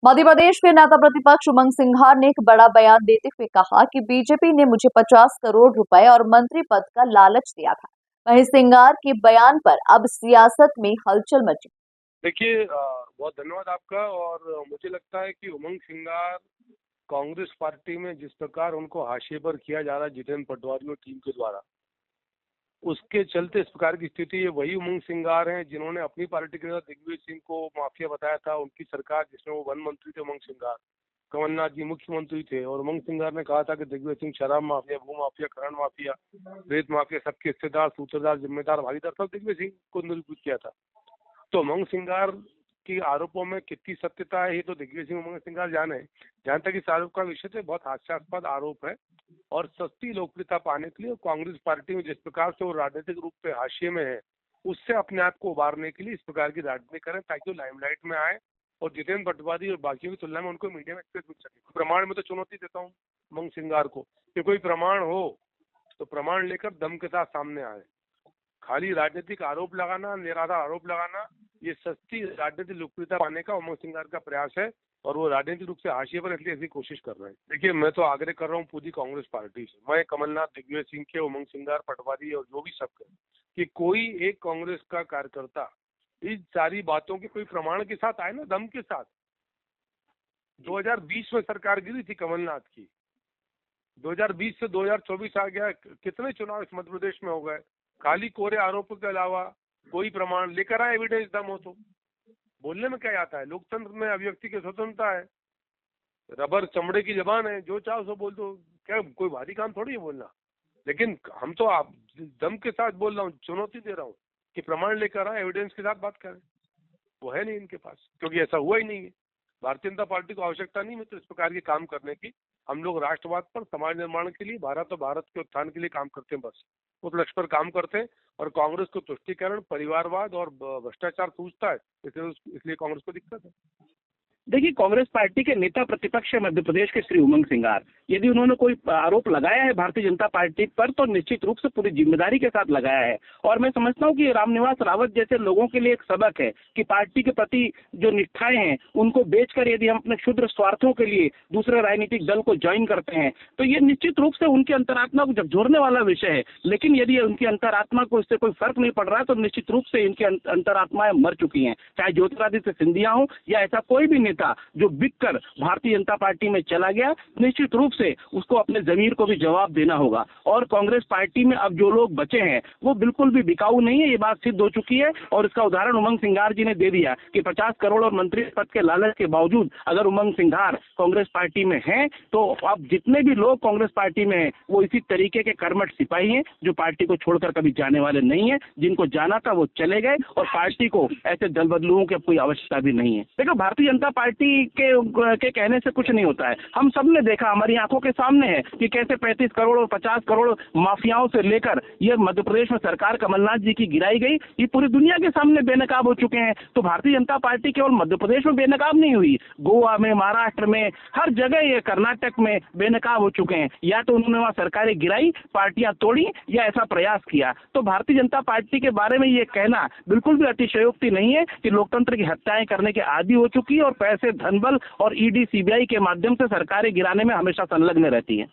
मध्य प्रदेश के नेता प्रतिपक्ष उमंग सिंघार ने एक बड़ा बयान देते हुए कहा कि बीजेपी ने मुझे 50 करोड़ रुपए और मंत्री पद का लालच दिया था। वहीं सिंघार के बयान पर अब सियासत में हलचल मची। देखिए, बहुत धन्यवाद आपका। और मुझे लगता है कि उमंग सिंघार कांग्रेस पार्टी में जिस प्रकार उनको हाशिए पर किया जा रहा है जितेंद्र पटवारी और टीम के द्वारा, उसके चलते इस प्रकार की स्थिति है। वही उमंग सिंघार हैं जिन्होंने अपनी पार्टी के नेता दिग्विजय सिंह को माफिया बताया था। उनकी सरकार जिसमें वो वन मंत्री थे उमंग सिंघार, कमलनाथ जी मुख्यमंत्री थे, और उमंग सिंघार ने कहा था कि दिग्विजय सिंह शराब माफिया, भू माफिया, खनन माफिया, रेत माफिया, सबके हिस्सेदार, सूत्रधार, जिम्मेदार, भागीदार सब दिग्विजय सिंह को निरूपित किया था। तो उमंग सिंघार के आरोपों में कितनी सत्यता है ये तो दिग्विजय सिंह, उमंग सिंघार जाने। जहां तक इस आरोप का विषय तो बहुत हास्यास्पद आरोप है, और सस्ती लोकप्रियता पाने के लिए कांग्रेस पार्टी में जिस प्रकार से वो राजनीतिक रूप से हाशिए में है, उससे अपने आप को उबारने के लिए इस प्रकार की राजनीति करें ताकि वो लाइमलाइट में आए और जितेंद्र पटवारी और बाकियों की तुलना में उनको मीडिया में एक्सेस मिल सके। प्रमाण में तो चुनौती देता हूँ उमंग सिंघार को कि कोई प्रमाण हो तो प्रमाण लेकर दम के साथ सामने आए। खाली राजनीतिक आरोप लगाना, निराधार आरोप लगाना, ये सस्ती राजनीतिक लोकप्रियता पाने का उमंग सिंघार का प्रयास है, और वो राजनीतिक रूप से हाशिए पर इसलिए ऐसी कोशिश कर रहे हैं। देखिए, मैं तो आग्रह कर रहा हूँ पूरी कांग्रेस पार्टी से, मैं कमलनाथ, दिग्विजय सिंह के, उमंग सिंघार, पटवारी और जो भी सब के, कि कोई एक कांग्रेस का कार्यकर्ता इन सारी बातों के कोई प्रमाण के साथ आए ना, दम के साथ। 2020 में सरकार गिरी थी कमलनाथ की, 2020 से 2024 आ गया, कितने चुनाव इस मध्य प्रदेश में हो गए। खाली कोरे आरोपों के अलावा कोई प्रमाण लेकर आए, एविडेंस दम हो तो। बोलने में क्या आता है, लोकतंत्र में अभिव्यक्ति की स्वतंत्रता है, रबर चमड़े की जबान है, जो चाहो सो बोल दो, क्या कोई भारी काम थोड़ी है बोलना। लेकिन हम तो आप दम के साथ बोल रहा हूँ, चुनौती दे रहा हूँ कि प्रमाण लेकर आए, एविडेंस के साथ बात करें। वो है नहीं इनके पास, क्योंकि ऐसा हुआ ही नहीं है। भारतीय जनता पार्टी को आवश्यकता नहीं है तो इस प्रकार के काम करने की। हम लोग राष्ट्रवाद पर, समाज निर्माण के लिए, भारत और भारत के उत्थान के लिए काम करते हैं, बस उस लक्ष्य पर काम करते हैं। और कांग्रेस को तुष्टीकरण, परिवारवाद और भ्रष्टाचार सूझता है, इसलिए कांग्रेस को दिक्कत है। देखिए, कांग्रेस पार्टी के नेता प्रतिपक्ष है मध्य प्रदेश के श्री उमंग सिंघार। यदि उन्होंने कोई आरोप लगाया है भारतीय जनता पार्टी पर तो निश्चित रूप से पूरी जिम्मेदारी के साथ लगाया है। और मैं समझता हूं कि रामनिवास रावत जैसे लोगों के लिए एक सबक है कि पार्टी के प्रति जो निष्ठाएं हैं उनको बेचकर यदि हम अपने क्षुद्र स्वार्थों के लिए दूसरे राजनीतिक दल को ज्वाइन करते हैं तो ये निश्चित रूप से उनकी अंतरात्मा को झकझोरने वाला विषय है। लेकिन यदि उनकी अंतरात्मा को इससे कोई फर्क नहीं पड़ रहा है तो निश्चित रूप से इनकी अंतरात्माएं मर चुकी हैं, चाहे ज्योतिरादित्य सिंधिया हो या ऐसा कोई भी नेता जो बिककर भारतीय जनता पार्टी में चला गया। निश्चित रूप से उसको अपने जमीर को भी जवाब देना होगा। और कांग्रेस पार्टी में अब जो लोग बचे हैं वो बिल्कुल भी बिकाऊ नहीं है, ये बात सिद्ध हो चुकी है। और इसका उदाहरण उमंग सिंघार जी ने दे दिया कि 50 करोड़ और मंत्री पद के लालच के बावजूद अगर उमंग सिंघार कांग्रेस पार्टी में हैं तो अब जितने भी लोग कांग्रेस पार्टी में हैं वो इसी तरीके के कर्मठ सिपाही हैं जो पार्टी को छोड़कर कभी जाने वाले नहीं है। जिनको जाना था वो चले गए और पार्टी को ऐसे दल बदलुओं की कोई आवश्यकता भी नहीं है। देखो, भारतीय जनता पार्टी के कहने से कुछ नहीं होता है। हम सब ने देखा, हमारी आंखों के सामने है कि कैसे 35 करोड़ और 50 करोड़ माफियाओं से लेकर ये मध्य प्रदेश में सरकार कमलनाथ जी की गिराई गई, ये पूरी दुनिया के सामने बेनकाब हो चुके हैं। तो भारतीय जनता पार्टी केवल मध्य प्रदेश में बेनकाब नहीं हुई, गोवा में, महाराष्ट्र में, हर जगह, ये कर्नाटक में बेनकाब हो चुके हैं। या तो उन्होंने वहां सरकारें गिराई, पार्टियां तोड़ी, या ऐसा प्रयास किया। तो भारतीय जनता पार्टी के बारे में ये कहना बिल्कुल भी अतिशयोक्ति नहीं है कि लोकतंत्र की हत्याएं करने के आदी हो चुकी है और पैसे, धनबल और ईडी, सीबीआई के माध्यम से सरकारें गिराने में हमेशा संलग्न रहती है।